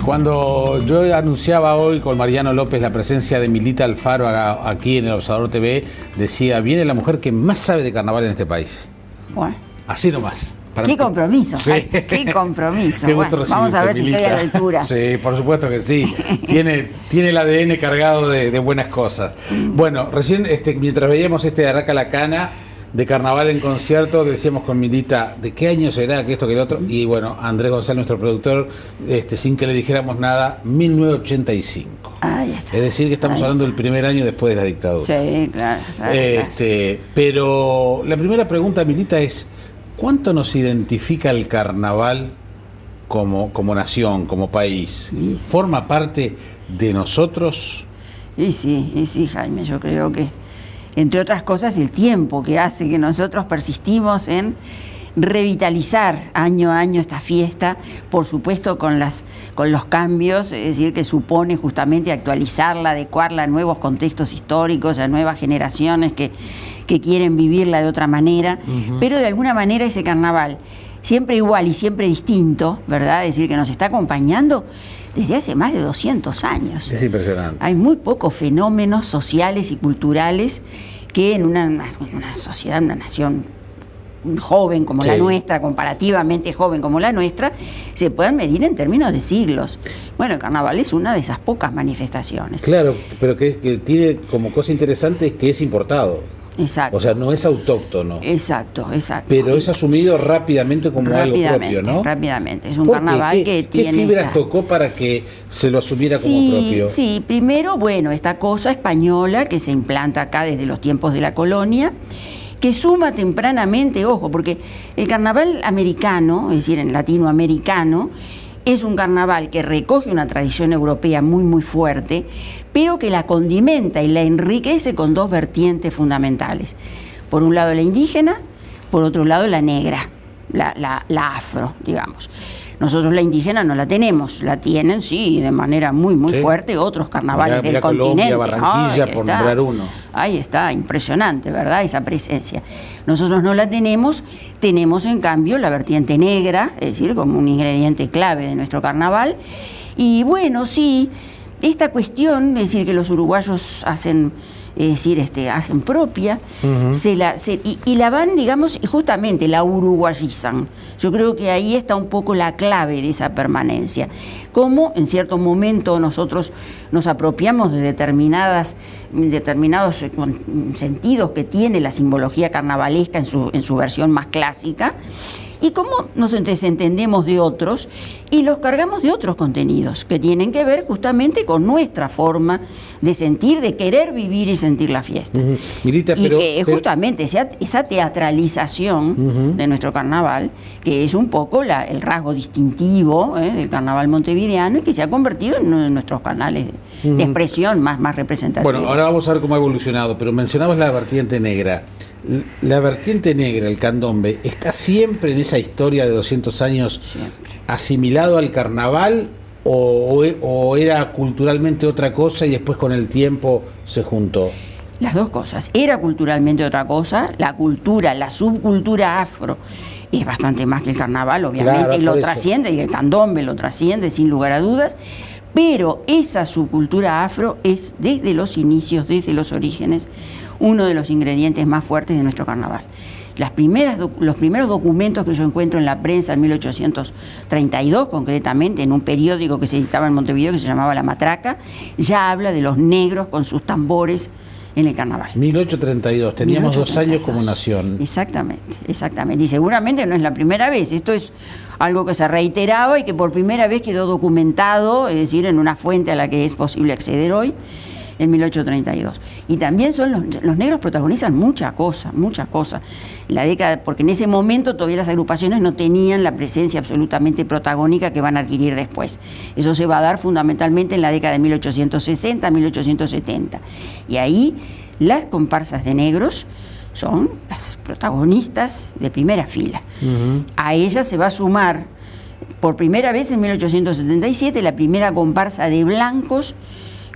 Cuando yo anunciaba hoy con Mariano López la presencia de Milita Alfaro aquí en el Observador TV, decía, viene la mujer que más sabe de carnaval en este país. Bueno. Así nomás. Qué compromiso, sí. Qué compromiso. Qué bueno, vamos a ver Milita. si estoy a la altura. Sí, por supuesto que sí. Tiene el ADN cargado de buenas cosas. Bueno, recién mientras veíamos Araca la Cana de carnaval en concierto, decíamos con Milita, ¿de qué año será? Que esto, que el otro. Y bueno, Andrés González, nuestro productor, sin que le dijéramos nada, 1985. Ahí está. Es decir, que estamos hablando del primer año después de la dictadura. Sí, claro. Pero la primera pregunta, Milita, es ¿cuánto nos identifica el carnaval como nación, como país? Sí. ¿Forma parte de nosotros? Y sí, Jaime, yo creo que, entre otras cosas, el tiempo que hace que nosotros persistimos en revitalizar año a año esta fiesta, por supuesto con los cambios, es decir, que supone justamente actualizarla, adecuarla a nuevos contextos históricos, a nuevas generaciones que quieren vivirla de otra manera, pero de alguna manera ese carnaval, siempre igual y siempre distinto, ¿verdad? Es decir, que nos está acompañando desde hace más de 200 años. Es impresionante. Hay muy pocos fenómenos sociales y culturales que en una sociedad, una nación joven como la nuestra, comparativamente joven como la nuestra, se puedan medir en términos de siglos. Bueno, el carnaval es una de esas pocas manifestaciones. Claro, pero que tiene como cosa interesante que es importado. Exacto. O sea, no es autóctono. Exacto. Pero es asumido rápidamente como algo propio, ¿no? Rápidamente. Es un carnaval que tiene... ¿Qué fibras tocó para que se lo asumiera como propio? Sí, primero, bueno, esta cosa española que se implanta acá desde los tiempos de la colonia, que suma tempranamente, ojo, porque el carnaval americano, es decir, en latinoamericano, es un carnaval que recoge una tradición europea muy, muy fuerte, pero que la condimenta y la enriquece con dos vertientes fundamentales. Por un lado la indígena, por otro lado la negra, la afro, digamos. Nosotros la indígena no la tenemos, la tienen, sí, de manera muy, muy fuerte otros carnavales del continente. Colombia, Barranquilla, por nombrar uno. Ahí está, impresionante, ¿verdad? Esa presencia. Nosotros no la tenemos en cambio la vertiente negra, es decir, como un ingrediente clave de nuestro carnaval. Y bueno, sí, esta cuestión, es decir, que los uruguayos hacen propia, y la van, digamos, justamente la uruguayizan. Yo creo que ahí está un poco la clave de esa permanencia. Cómo en cierto momento nosotros nos apropiamos de determinados sentidos que tiene la simbología carnavalesca en su versión más clásica, y cómo nos desentendemos de otros y los cargamos de otros contenidos que tienen que ver justamente con nuestra forma de sentir, de querer vivir y sentir la fiesta. Milita, justamente esa teatralización de nuestro carnaval, que es un poco el rasgo distintivo del carnaval montevideano y que se ha convertido en nuestros canales de expresión más representativos. Bueno, ahora vamos a ver cómo ha evolucionado, pero mencionabas la vertiente negra. La vertiente negra, el candombe, ¿está siempre en esa historia de 200 años asimilado al carnaval o era culturalmente otra cosa y después con el tiempo se juntó? Las dos cosas. Era culturalmente otra cosa, la subcultura afro es bastante más que el carnaval, obviamente, claro, y lo trasciende, y el candombe lo trasciende sin lugar a dudas, pero esa subcultura afro es desde los inicios, desde los orígenes, uno de los ingredientes más fuertes de nuestro carnaval. Los primeros documentos que yo encuentro en la prensa en 1832, concretamente, en un periódico que se editaba en Montevideo que se llamaba La Matraca, ya habla de los negros con sus tambores en el carnaval. 1832, teníamos 2 años como nación. Exactamente. Y seguramente no es la primera vez, esto es algo que se reiteraba y que por primera vez quedó documentado, es decir, en una fuente a la que es posible acceder hoy, en 1832. Y también los negros protagonizan mucha cosa. La década, porque en ese momento todavía las agrupaciones no tenían la presencia absolutamente protagónica que van a adquirir después. Eso se va a dar fundamentalmente en la década de 1860, 1870. Y ahí las comparsas de negros son las protagonistas de primera fila. A ellas se va a sumar por primera vez en 1877 la primera comparsa de blancos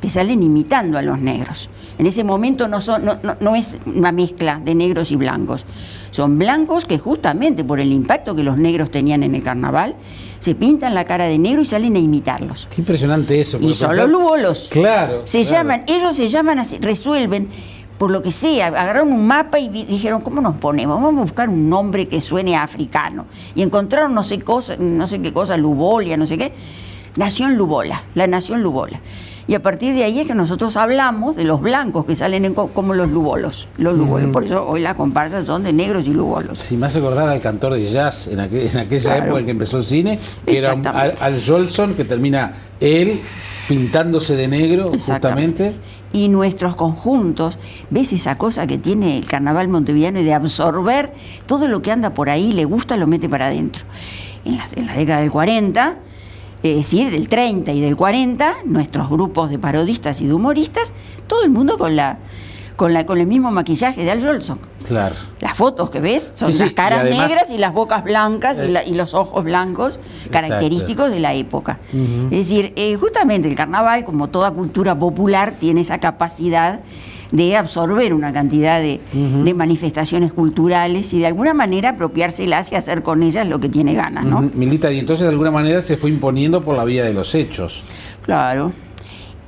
que salen imitando a los negros. En ese momento no es una mezcla de negros y blancos. Son blancos que justamente por el impacto que los negros tenían en el carnaval, se pintan la cara de negro y salen a imitarlos. Qué impresionante eso. Y son los lubolos. Claro. Ellos se llaman así, resuelven, por lo que sea, agarraron un mapa y dijeron, ¿cómo nos ponemos? Vamos a buscar un nombre que suene africano. Y encontraron no sé qué cosa, Lubolia, no sé qué. Nación Lubola, la nación Lubola. Y a partir de ahí es que nosotros hablamos de los blancos que salen como los lubolos. Por eso hoy las comparsas son de negros y lubolos. Si me hace acordar al cantor de jazz en aquella época en que empezó el cine, que era Al Jolson, que termina él pintándose de negro, justamente. Y nuestros conjuntos, ¿ves esa cosa que tiene el carnaval montevideano de absorber todo lo que anda por ahí, le gusta, lo mete para adentro? En la década del 40... Es decir, del 30 y del 40, nuestros grupos de parodistas y de humoristas, todo el mundo con el mismo maquillaje de Al Jolson. Claro. Las fotos que ves son las caras negras y las bocas blancas y los ojos blancos, característicos de la época. Es decir, justamente el carnaval, como toda cultura popular, tiene esa capacidad de absorber una cantidad de manifestaciones culturales y de alguna manera apropiárselas y hacer con ellas lo que tiene ganas, ¿no? Milita, y entonces de alguna manera se fue imponiendo por la vía de los hechos. Claro.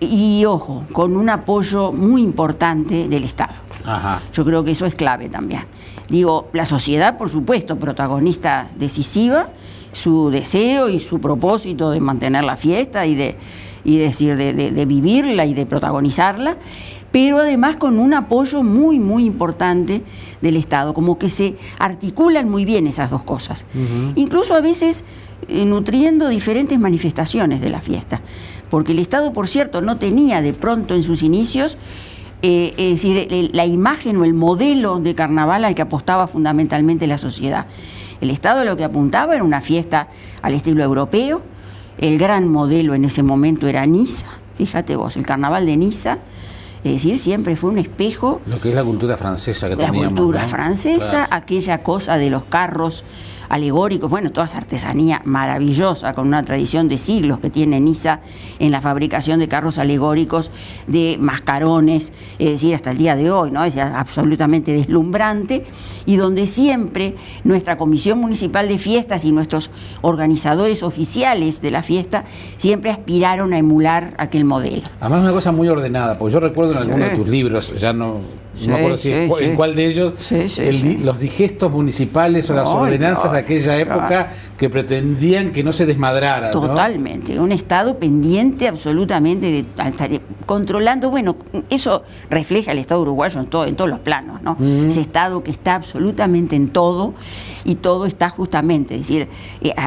Y ojo, con un apoyo muy importante del Estado. Ajá. Yo creo que eso es clave también. Digo, la sociedad, por supuesto, protagonista decisiva, su deseo y su propósito de mantener la fiesta y de vivirla y de protagonizarla, pero además con un apoyo muy, muy importante del Estado, como que se articulan muy bien esas dos cosas. Incluso a veces nutriendo diferentes manifestaciones de la fiesta, porque el Estado, por cierto, no tenía de pronto en sus inicios es decir, la imagen o el modelo de carnaval al que apostaba fundamentalmente la sociedad. El Estado lo que apuntaba era una fiesta al estilo europeo. El gran modelo en ese momento era Niza, fíjate vos, el carnaval de Niza. Es decir, siempre fue un espejo. Lo que es la cultura francesa que teníamos. La cultura francesa, claro. Aquella cosa de los carros alegóricos, bueno, toda esa artesanía maravillosa, con una tradición de siglos que tiene Niza en la fabricación de carros alegóricos, de mascarones, es decir, hasta el día de hoy, ¿no? Es absolutamente deslumbrante, y donde siempre nuestra Comisión Municipal de Fiestas y nuestros organizadores oficiales de la fiesta siempre aspiraron a emular aquel modelo. Además, una cosa muy ordenada, porque yo recuerdo en alguno de tus libros, ya no me acuerdo en cuál de ellos, los digestos municipales o las ordenanzas de aquella época que pretendían que no se desmadrara. Totalmente, ¿no? Un Estado pendiente absolutamente controlando, bueno, eso refleja el Estado uruguayo en todos los planos, ¿no? Ese Estado que está absolutamente en todo y todo está justamente, es decir,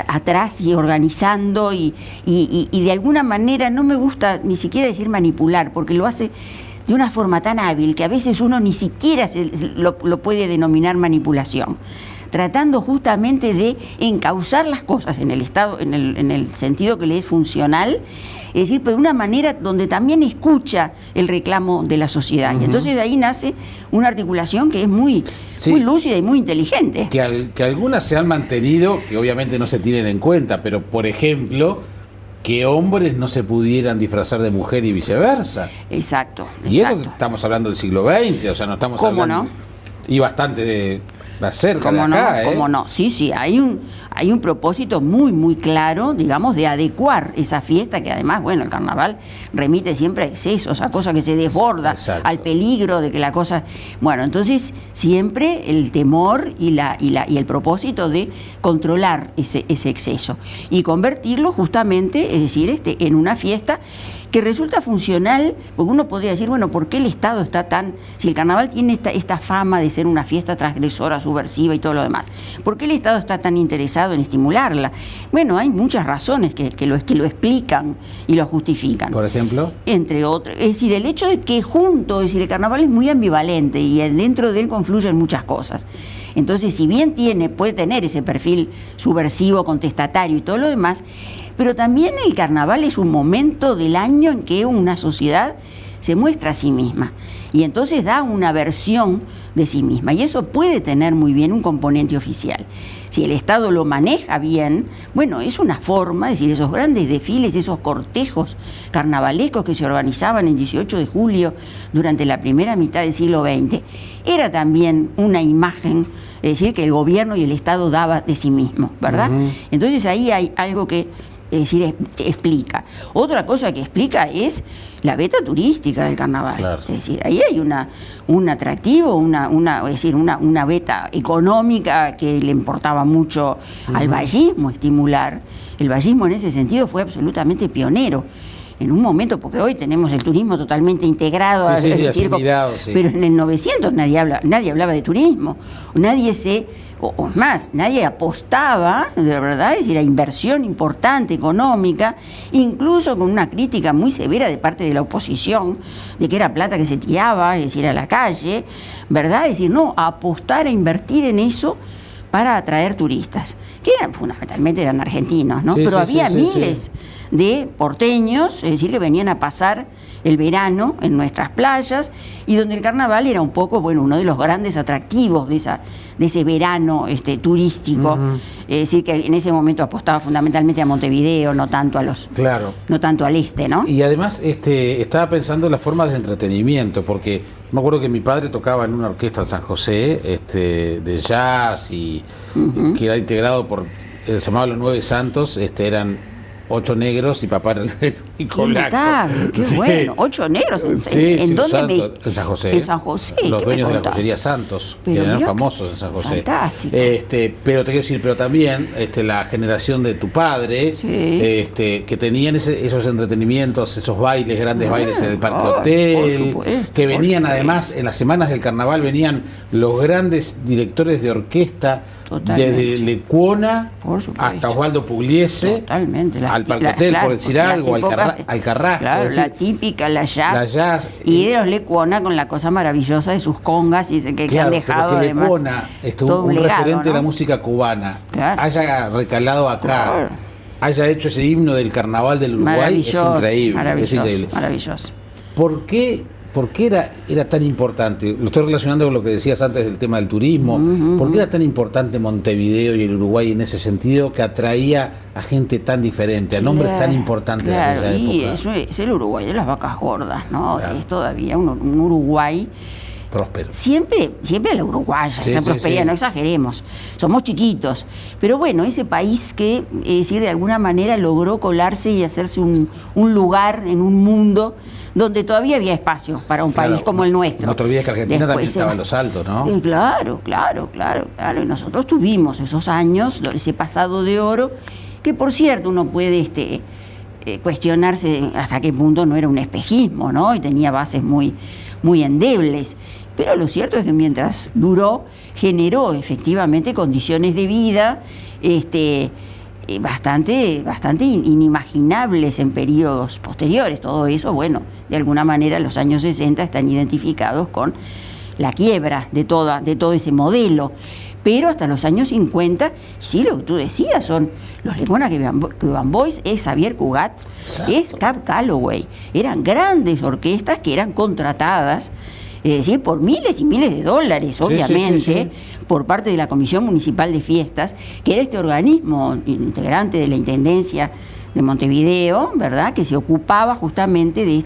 atrás y organizando y de alguna manera, no me gusta ni siquiera decir manipular, porque lo hace de una forma tan hábil que a veces uno ni siquiera lo puede denominar manipulación, tratando justamente de encauzar las cosas en el Estado, en el sentido que le es funcional, es decir, pero de una manera donde también escucha el reclamo de la sociedad. Y entonces de ahí nace una articulación que es muy lúcida y muy inteligente. Que algunas se han mantenido, que obviamente no se tienen en cuenta, pero por ejemplo, que hombres no se pudieran disfrazar de mujer y viceversa. Exacto. Y eso estamos hablando del siglo XX, o sea, no estamos hablando... ¿Cómo no? Y bastante de cerca de acá, ¿Cómo no? Sí, hay un propósito muy, muy claro, digamos, de adecuar esa fiesta, que además, bueno, el carnaval remite siempre a excesos, a cosas que se desborda, al peligro de que la cosa... Bueno, entonces siempre el temor y el propósito de controlar ese exceso y convertirlo justamente, es decir, en una fiesta que resulta funcional, porque uno podría decir, bueno, ¿por qué el Estado está tan... Si el carnaval tiene esta fama de ser una fiesta transgresora, subversiva y todo lo demás, ¿por qué el Estado está tan interesado en estimularla? Bueno, hay muchas razones que lo explican y lo justifican. ¿Por ejemplo? Entre otras, es decir, el hecho de que junto, es decir, el carnaval es muy ambivalente y dentro de él confluyen muchas cosas. Entonces, si bien puede tener ese perfil subversivo, contestatario y todo lo demás, pero también el carnaval es un momento del año en que una sociedad se muestra a sí misma y entonces da una versión de sí misma, y eso puede tener muy bien un componente oficial. Si el Estado lo maneja bien, bueno, es una forma, es decir, esos grandes desfiles, esos cortejos carnavalescos que se organizaban el 18 de julio durante la primera mitad del siglo XX, era también una imagen, es decir, que el gobierno y el Estado daba de sí mismo, ¿verdad? Entonces ahí hay algo que, es decir, explica. Otra cosa que explica es la beta turística del carnaval. Claro. Es decir, ahí hay un atractivo, es decir, una beta económica que le importaba mucho al vallismo estimular. El vallismo en ese sentido fue absolutamente pionero. En un momento, porque hoy tenemos el turismo totalmente integrado al circo, pero en el 900 nadie hablaba de turismo, o más, nadie apostaba, de verdad, es decir, a inversión importante económica, incluso con una crítica muy severa de parte de la oposición, de que era plata que se tiraba, es decir, a la calle, ¿verdad? Es decir, no, apostar a invertir en eso para atraer turistas, que fundamentalmente eran argentinos, ¿no? Pero había miles de porteños, es decir, que venían a pasar el verano en nuestras playas, y donde el carnaval era un poco, bueno, uno de los grandes atractivos de ese verano turístico. Es decir, que en ese momento apostaba fundamentalmente a Montevideo, no tanto a no tanto al este, ¿no? Y además estaba pensando en las formas de entretenimiento, porque me acuerdo que mi padre tocaba en una orquesta en San José, de jazz, y que era integrado por, se llamaba Los Nueve Santos, eran 8 negros y papá era el único blanco. Qué bueno, 8 negros. ¿En dónde? En San José. En San José. Los dueños de la joyería Santos, que eran famosos en San José. Fantástico. Pero te quiero decir, pero también la generación de tu padre, que tenían esos entretenimientos, esos bailes, grandes bailes en el Parque Hotel, que venían además en las semanas del carnaval, venían los grandes directores de orquesta, desde Lecuona hasta Osvaldo Pugliese, totalmente, al Parque Hotel, por decir algo, al Carrasco. Claro, la típica, la jazz y de los Lecuona con la cosa maravillosa de sus congas, y que han dejado además Lecuona, un legado, referente, ¿no?, de la música cubana, haya recalado acá, haya hecho ese himno del carnaval del Uruguay, es increíble. Maravilloso. ¿Por qué era tan importante? Lo estoy relacionando con lo que decías antes del tema del turismo. ¿Por qué era tan importante Montevideo y el Uruguay en ese sentido, que atraía a gente tan diferente, a nombres tan importantes de aquella época? Y eso es el Uruguay de las vacas gordas, ¿no? Claro. Es todavía un Uruguay próspero. Siempre la uruguaya, esa prosperidad, no exageremos. Somos chiquitos. Pero bueno, ese país que, es decir, de alguna manera logró colarse y hacerse un lugar en un mundo donde todavía había espacio para un país como el nuestro. No te olvides que Argentina también estaba en los altos, ¿no? Claro. Y nosotros tuvimos esos años, ese pasado de oro, que por cierto uno puede cuestionarse hasta qué punto no era un espejismo, ¿no? Y tenía bases muy, muy endebles. Pero lo cierto es que mientras duró, generó efectivamente condiciones de vida bastante inimaginables en periodos posteriores. Todo eso, bueno, de alguna manera los años 60 están identificados con la quiebra de todo ese modelo. Pero hasta los años 50, sí, lo que tú decías, son los Lecuona Cuban Boys, es Xavier Cugat, es Cab Calloway. Eran grandes orquestas que eran contratadas, es decir, por miles y miles de dólares, obviamente, por parte de la Comisión Municipal de Fiestas, que era este organismo integrante de la Intendencia de Montevideo, ¿verdad?, que se ocupaba justamente de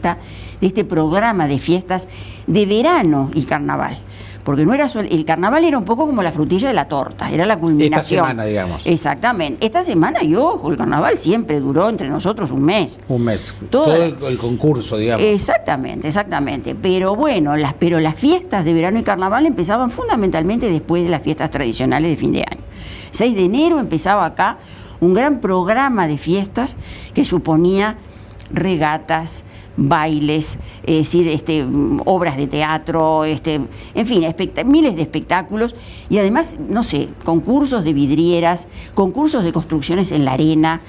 este programa de fiestas de verano y carnaval. Porque no era solo, el carnaval era un poco como la frutilla de la torta, era la culminación. Esta semana, digamos. Exactamente. Esta semana, y ojo, el carnaval siempre duró entre nosotros un mes. Un mes. Todo el concurso, digamos. Exactamente. Pero bueno, las fiestas de verano y carnaval empezaban fundamentalmente después de las fiestas tradicionales de fin de año. El 6 de enero empezaba acá un gran programa de fiestas que suponía regatas, bailes, es decir, obras de teatro, en fin, miles de espectáculos, y además, no sé, concursos de vidrieras, concursos de construcciones en la arena,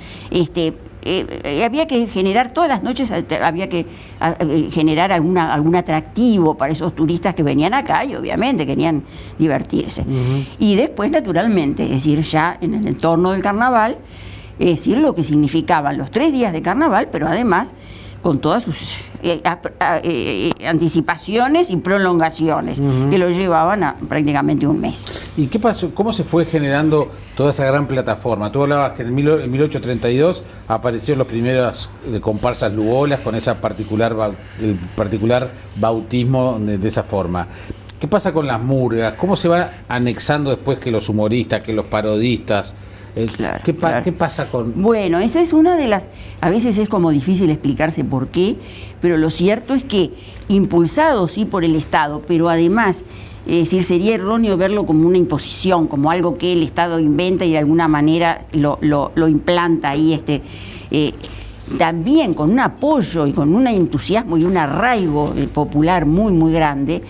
había que generar, todas las noches había que generar algún atractivo para esos turistas que venían acá y obviamente querían divertirse. Y después, naturalmente, es decir, ya en el entorno del carnaval, es decir, lo que significaban los 3 días de carnaval, pero además con todas sus anticipaciones y prolongaciones que lo llevaban a prácticamente un mes. ¿Y qué pasó? ¿Cómo se fue generando toda esa gran plataforma? Tú hablabas que en 1832 aparecieron los primeros comparsas lugolas con esa el particular bautismo de esa forma. ¿Qué pasa con las murgas? ¿Cómo se va anexando después que los humoristas, que los parodistas? Claro, ¿Qué claro. pasa con...? Bueno, esa es una de las... A veces es como difícil explicarse por qué, pero lo cierto es que impulsados sí por el Estado, pero además, es decir, sería erróneo verlo como una imposición, como algo que el Estado inventa y de alguna manera lo implanta ahí, también con un apoyo y con un entusiasmo y un arraigo popular muy, muy grande,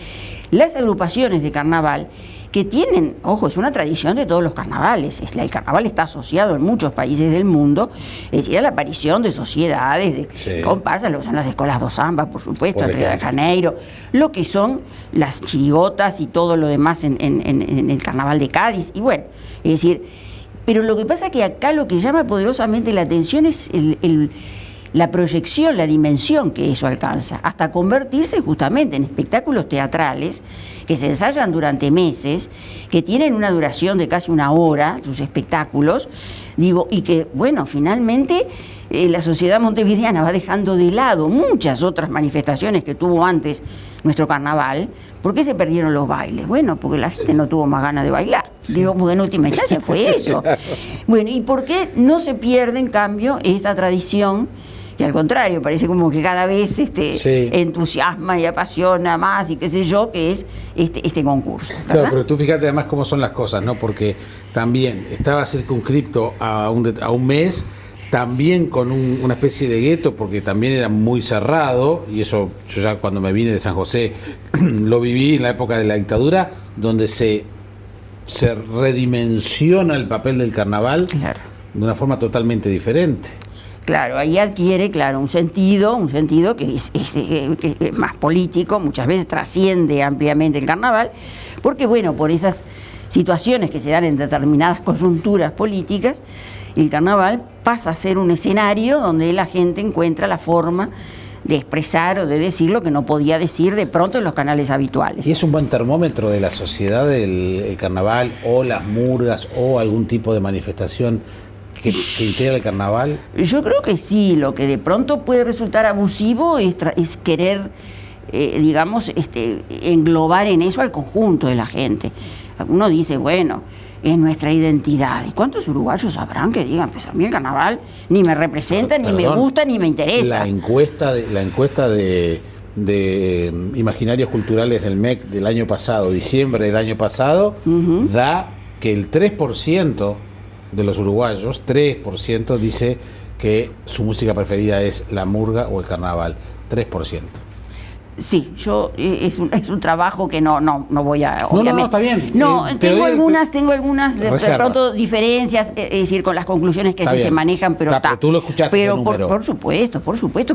las agrupaciones de carnaval que tienen, ojo, es una tradición de todos los carnavales, el carnaval está asociado en muchos países del mundo, es decir, a la aparición de sociedades, de comparsas, lo que son las escuelas do samba, por supuesto, en Río de Janeiro, lo que son las chirigotas y todo lo demás en el carnaval de Cádiz, y bueno, es decir, pero lo que pasa es que acá lo que llama poderosamente la atención es la proyección, la dimensión que eso alcanza, hasta convertirse justamente en espectáculos teatrales que se ensayan durante meses, que tienen una duración de casi una hora, sus espectáculos, y que, bueno, finalmente la sociedad montevideana va dejando de lado muchas otras manifestaciones que tuvo antes nuestro carnaval. ¿Por qué se perdieron los bailes? Bueno, porque la gente no tuvo más ganas de bailar. Porque en última instancia fue eso. Bueno, ¿y por qué no se pierde, en cambio, esta tradición? Que al contrario, parece como que cada vez entusiasma y apasiona más y qué sé yo, que es este concurso, ¿verdad? Claro, pero tú fíjate además cómo son las cosas, ¿no? Porque también estaba circunscripto a un mes, también con una especie de gueto, porque también era muy cerrado, y eso yo ya cuando me vine de San José lo viví en la época de la dictadura, donde se redimensiona el papel del carnaval de una forma totalmente diferente. Claro, ahí adquiere, un sentido que es más político, muchas veces trasciende ampliamente el carnaval, porque bueno, por esas situaciones que se dan en determinadas coyunturas políticas, el carnaval pasa a ser un escenario donde la gente encuentra la forma de expresar o de decir lo que no podía decir de pronto en los canales habituales. ¿Y es un buen termómetro de la sociedad el carnaval o las murgas o algún tipo de manifestación que integra el carnaval? Yo creo que sí. Lo que de pronto puede resultar abusivo es querer, englobar en eso al conjunto de la gente. Uno dice, bueno, es nuestra identidad. ¿Y cuántos uruguayos sabrán que digan, pues a mí el carnaval ni me representa, ni me gusta, ni me interesa? La encuesta de Imaginarios Culturales del MEC del año pasado, diciembre del año pasado, da que el 3% de los uruguayos, 3% dice que su música preferida es la murga o el carnaval. 3%. Sí, es un trabajo que no voy a... No, está bien. No, tengo algunas de pronto diferencias, es decir, con las conclusiones que allí se manejan, pero está. Tú lo escuchaste. Pero por supuesto,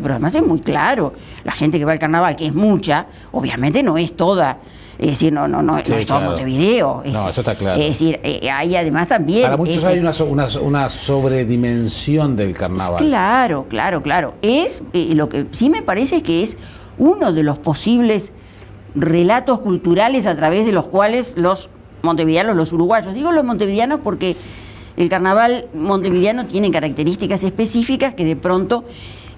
pero además es muy claro. La gente que va al carnaval, que es mucha, obviamente no es toda. Es decir, no es todo Montevideo. No, eso está claro. Es decir, hay además también... Para muchos hay una sobredimensión del carnaval. Claro. Es lo que sí me parece es que es uno de los posibles relatos culturales a través de los cuales los montevideanos, los uruguayos, digo los montevideanos porque el carnaval montevideano tiene características específicas que de pronto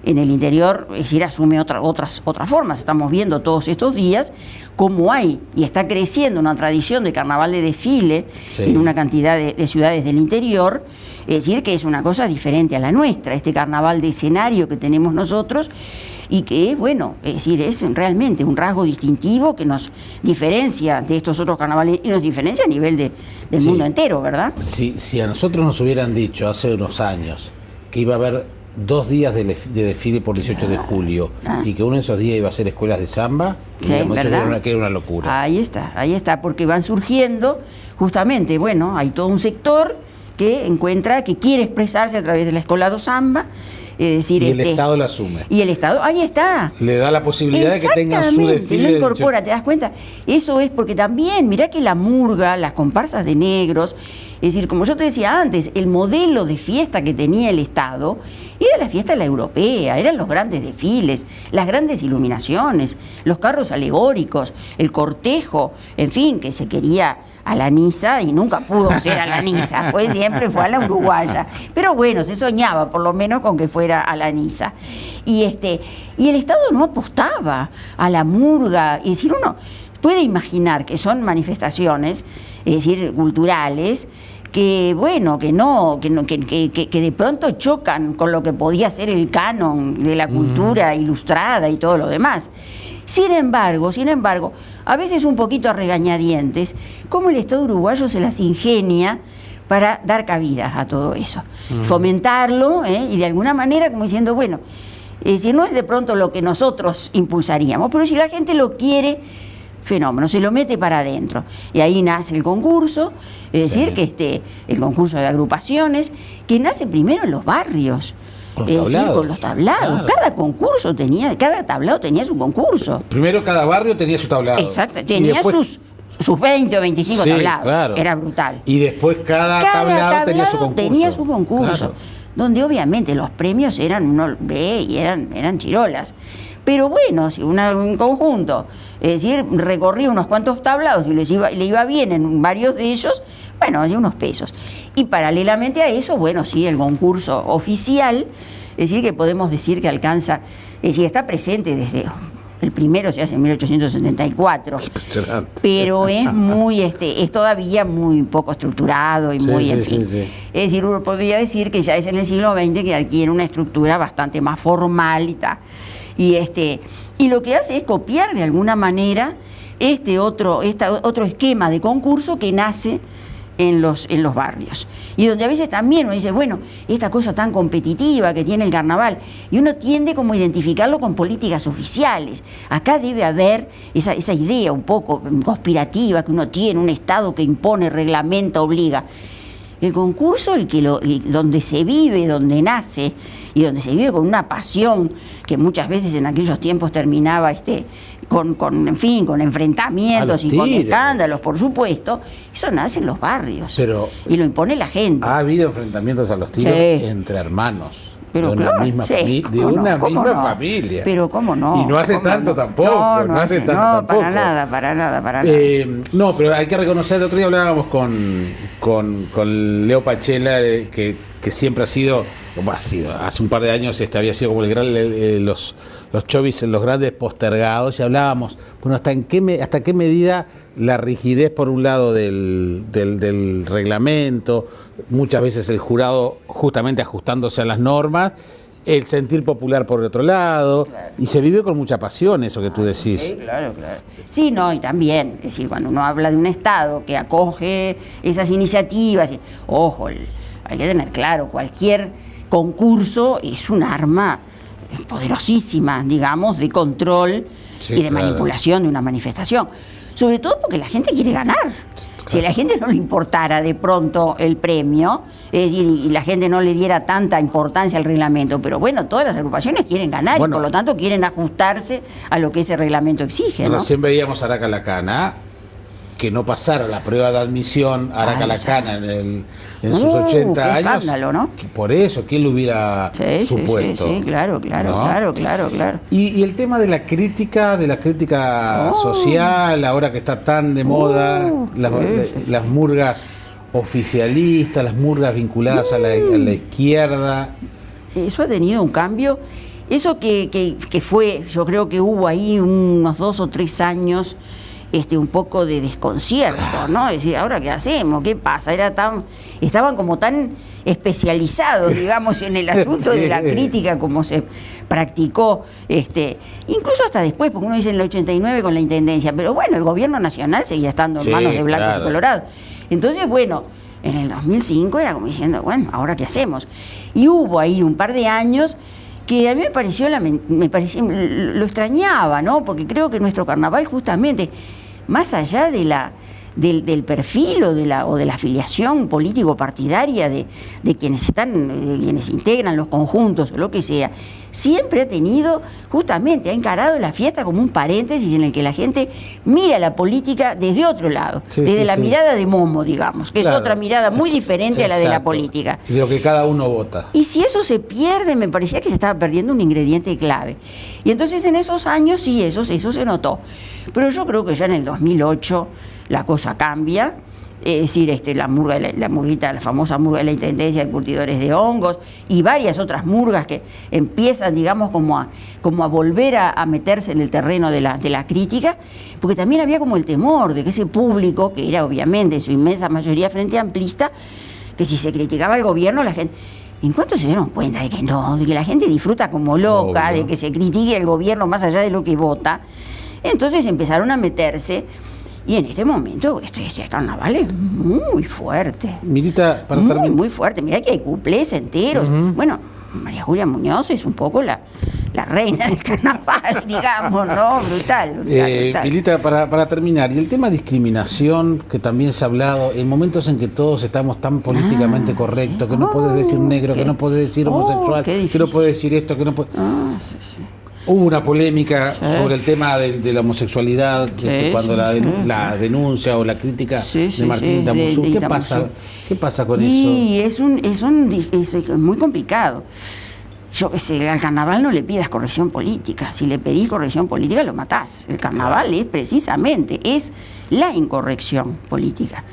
en el interior, es decir, asume otras formas. Estamos viendo todos estos días cómo hay y está creciendo una tradición de carnaval de desfile en una cantidad de ciudades del interior, es decir, que es una cosa diferente a la nuestra, este carnaval de escenario que tenemos nosotros y que, bueno, es decir, es realmente un rasgo distintivo que nos diferencia de estos otros carnavales y nos diferencia a nivel del mundo entero, ¿verdad? Si a nosotros nos hubieran dicho hace unos años que iba a haber 2 días de desfile por 18 de julio y que uno de esos días iba a ser escuelas de samba, que era una locura. Ahí está, porque van surgiendo justamente, bueno, hay todo un sector que quiere expresarse a través de la escuela do samba, es decir, y el Estado lo asume. Y el Estado, ahí está. Le da la posibilidad de que tengan su desfile. Lo incorpora, ¿te das cuenta? Eso es porque también, mirá que la murga, las comparsas de negros, Es decir, como yo te decía antes, el modelo de fiesta que tenía el Estado era la fiesta la europea, eran los grandes desfiles, las grandes iluminaciones, los carros alegóricos, el cortejo, en fin, que se quería a la Niza y nunca pudo ser a la Niza, siempre fue a la uruguaya. Pero bueno, se soñaba por lo menos con que fuera a la Niza. Y el Estado no apostaba a la murga, es decir, uno puede imaginar que son manifestaciones, es decir, culturales, que bueno, que de pronto chocan con lo que podía ser el canon de la cultura ilustrada y todo lo demás. Sin embargo, a veces un poquito a regañadientes, cómo el Estado uruguayo se las ingenia para dar cabida a todo eso, fomentarlo, y de alguna manera como diciendo, bueno, si no es de pronto lo que nosotros impulsaríamos, pero si la gente lo quiere, fenómeno, se lo mete para adentro. Y ahí nace el concurso, es decir, que el concurso de agrupaciones, que nace primero en los barrios. Es decir, con los tablados. Claro. Cada tablado tenía su concurso. Primero cada barrio tenía su tablado. Exacto, tenía después sus 20 o 25 tablados. Claro. Era brutal. Y después cada tablado tenía su concurso. Claro. Donde obviamente los premios eran, uno ve, y eran chirolas. Pero bueno, si un conjunto, es decir, recorría unos cuantos tablados y le iba bien en varios de ellos, bueno, hacía unos pesos. Y paralelamente a eso, bueno, sí, el concurso oficial, es decir, que podemos decir que alcanza, es decir, está presente desde el primero, se hace en 1874. Impresionante. Pero es todavía muy poco estructurado y muy, en fin. Sí. Es decir, uno podría decir que ya es en el siglo XX que adquiere una estructura bastante más formal y tal. Y lo que hace es copiar de alguna manera otro esquema de concurso que nace en los barrios. Y donde a veces también uno dice, bueno, esta cosa tan competitiva que tiene el carnaval, y uno tiende como a identificarlo con políticas oficiales. Acá debe haber esa idea un poco conspirativa que uno tiene, un Estado que impone, reglamenta, obliga. El concurso, donde se vive, donde nace, y donde se vive con una pasión que muchas veces en aquellos tiempos terminaba con enfrentamientos y con escándalos, por supuesto, eso nace en los barrios. Y lo impone la gente. Ha habido enfrentamientos a los tiros entre hermanos. Pero de una misma familia. Pero cómo no. Y no hace tanto tampoco. Para nada. No, pero hay que reconocer, el otro día hablábamos con Leo Pachela, que siempre ha sido, hace un par de años había sido como los chovis, los grandes postergados, y hablábamos, bueno, hasta qué medida la rigidez por un lado del reglamento, muchas veces el jurado justamente ajustándose a las normas, el sentir popular por otro lado, y se vive con mucha pasión eso que tú decís. Sí, claro. Sí, no, y también, es decir, cuando uno habla de un Estado que acoge esas iniciativas, ojo, hay que tener claro, cualquier concurso es un arma poderosísima, digamos, de control y de manipulación de una manifestación. Sobre todo porque la gente quiere ganar. Claro. Si a la gente no le importara de pronto el premio, es decir, y la gente no le diera tanta importancia al reglamento, pero bueno, todas las agrupaciones quieren ganar, y por lo tanto quieren ajustarse a lo que ese reglamento exige, ¿no? Recién veíamos a Araca Lacana, que no pasara la prueba de admisión a Araca Lacana en sus 80 qué años. Escándalo, ¿no? Por eso, ¿quién lo hubiera supuesto? Sí, claro. Y el tema de la crítica social, ahora que está tan de moda, las murgas oficialistas, las murgas vinculadas a la izquierda. Eso ha tenido un cambio. Eso que fue, yo creo que hubo ahí unos 2 o 3 años un poco de desconcierto, ¿no? Es decir, ¿ahora qué hacemos? ¿Qué pasa? Estaban como tan especializados, digamos, en el asunto de la crítica como se practicó, incluso hasta después, porque uno dice en el 89 con la Intendencia, pero bueno, el gobierno nacional seguía estando en manos de blancos y colorados. Entonces, bueno, en el 2005 era como diciendo, bueno, ¿ahora qué hacemos? Y hubo ahí un par de años que a mí me pareció, lo extrañaba, ¿no? Porque creo que nuestro carnaval justamente, más allá de del perfil o de la afiliación político-partidaria de quienes quienes integran los conjuntos o lo que sea, siempre ha tenido, justamente, ha encarado la fiesta como un paréntesis en el que la gente mira la política desde otro lado, desde la mirada de Momo, digamos, que es otra mirada muy diferente a la de la política. De lo que cada uno vota. Y si eso se pierde, me parecía que se estaba perdiendo un ingrediente clave. Y entonces en esos años sí, eso se notó. Pero yo creo que ya en el 2008 la cosa cambia. Es decir, la murguita, la famosa murga de la Intendencia de Curtidores de Hongos y varias otras murgas que empiezan, digamos, como a volver a meterse en el terreno de la crítica, porque también había como el temor de que ese público, que era obviamente en su inmensa mayoría frente amplista, que si se criticaba al gobierno, la gente... ¿En cuánto se dieron cuenta de que no? De que la gente disfruta como loca, de que se critique el gobierno más allá de lo que vota. Entonces empezaron a meterse. Y en este momento, este carnaval es muy fuerte. Mirita, para terminar. Muy fuerte. Mirá que hay cuplés enteros. Bueno, María Julia Muñoz es un poco la reina del carnaval, digamos, ¿no? Brutal. Mirita, para terminar, y el tema discriminación, que también se ha hablado, en momentos en que todos estamos tan políticamente correctos, que no puedes decir negro, que no puedes decir homosexual, que no puedes decir esto, que no puedes... Sí. Hubo una polémica sobre el tema de la homosexualidad, cuando la denuncia o la crítica de Martín Tamuzú. ¿Qué pasa con eso? Y es muy complicado. Yo qué sé, al carnaval no le pidas corrección política. Si le pedís corrección política, lo matás. El carnaval es la incorrección política.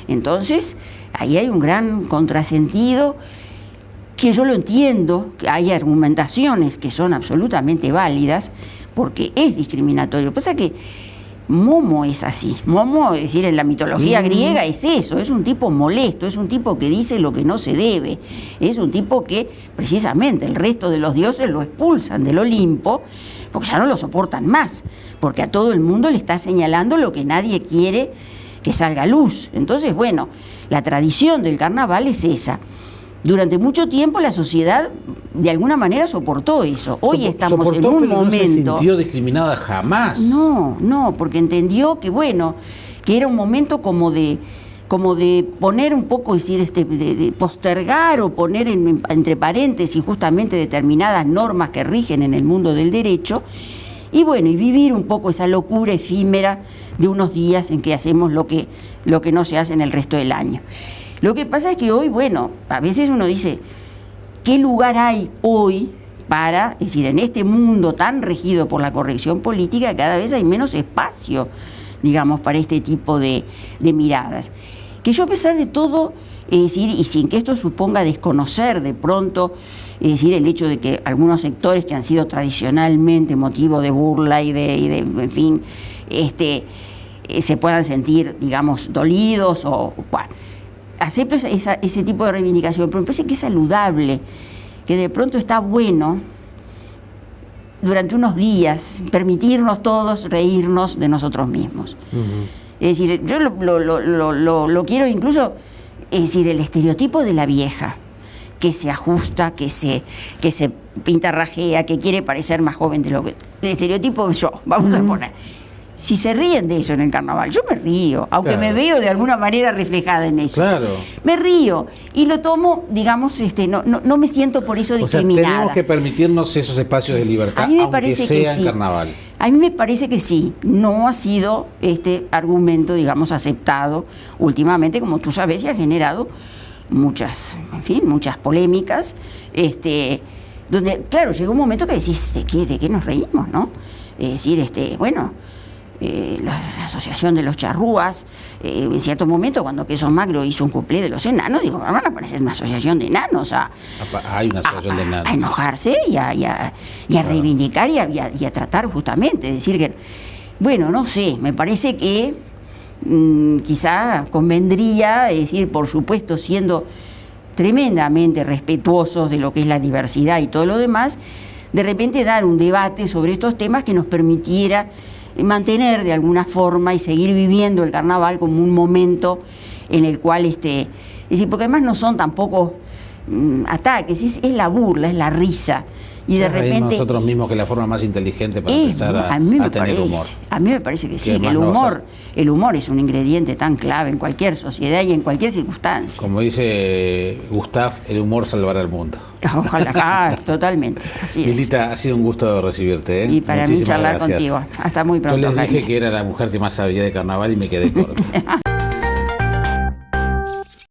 Entonces, ahí hay un gran contrasentido, que yo lo entiendo, que hay argumentaciones que son absolutamente válidas, porque es discriminatorio. Lo que pasa es que Momo es así. Momo, es decir, en la mitología griega es eso, es un tipo molesto, es un tipo que dice lo que no se debe, es un tipo que precisamente el resto de los dioses lo expulsan del Olimpo, porque ya no lo soportan más, porque a todo el mundo le está señalando lo que nadie quiere que salga a luz. Entonces, bueno, la tradición del carnaval es esa. Durante mucho tiempo la sociedad de alguna manera soportó eso. Hoy estamos en un momento... No se sintió discriminada jamás. No, porque entendió que bueno, que era un momento como de poner un poco, es decir, de postergar o poner entre paréntesis justamente determinadas normas que rigen en el mundo del derecho, y bueno, y vivir un poco esa locura efímera de unos días en que hacemos lo que no se hace en el resto del año. Lo que pasa es que hoy, bueno, a veces uno dice, ¿qué lugar hay hoy para, es decir, en este mundo tan regido por la corrección política, cada vez hay menos espacio, digamos, para este tipo de miradas? Que yo, a pesar de todo, es decir, y sin que esto suponga desconocer de pronto, es decir, el hecho de que algunos sectores que han sido tradicionalmente motivo de burla y de en fin, se puedan sentir, digamos, dolidos o... Bueno, acepto ese tipo de reivindicación, pero me parece que es saludable, que de pronto está bueno durante unos días permitirnos todos reírnos de nosotros mismos. Es decir, yo lo quiero incluso, es decir, el estereotipo de la vieja que se ajusta, que se pintarrajea, que quiere parecer más joven de lo que... El estereotipo vamos a poner... Si se ríen de eso en el carnaval, yo me río, aunque me veo de alguna manera reflejada en eso. Claro. Me río y lo tomo, digamos, no me siento por eso discriminada. O sea, tenemos que permitirnos esos espacios de libertad, aunque sea en carnaval. A mí me parece que sí. No ha sido este argumento, digamos, aceptado últimamente, como tú sabes, y ha generado muchas polémicas, donde, claro, llegó un momento que decís, ¿de qué nos reímos, no? Es decir, la asociación de los charrúas, en cierto momento, cuando Queso Magro hizo un cuplé de los enanos, digo, van a parecer una asociación de enanos hay una asociación de enanos. A enojarse y a reivindicar y a tratar justamente, decir que, bueno, no sé, me parece que quizá convendría, es decir, por supuesto, siendo tremendamente respetuosos de lo que es la diversidad y todo lo demás, de repente dar un debate sobre estos temas que nos permitiera mantener de alguna forma y seguir viviendo el carnaval como un momento en el cual, es decir, porque además no son tampoco ataques, es la burla, es la risa. Y de repente nosotros mismos que es la forma más inteligente para empezar a tener humor. A mí me parece que sí, que el humor es un ingrediente tan clave en cualquier sociedad y en cualquier circunstancia. Como dice Gustav, el humor salvará el mundo. Ojalá, totalmente. Así Milita, es. ha sido un gusto recibirte. Y para Muchísimas mí charlar gracias. contigo. Hasta muy pronto. Yo les dije Jaime. que era la mujer que más sabía de carnaval y me quedé corto.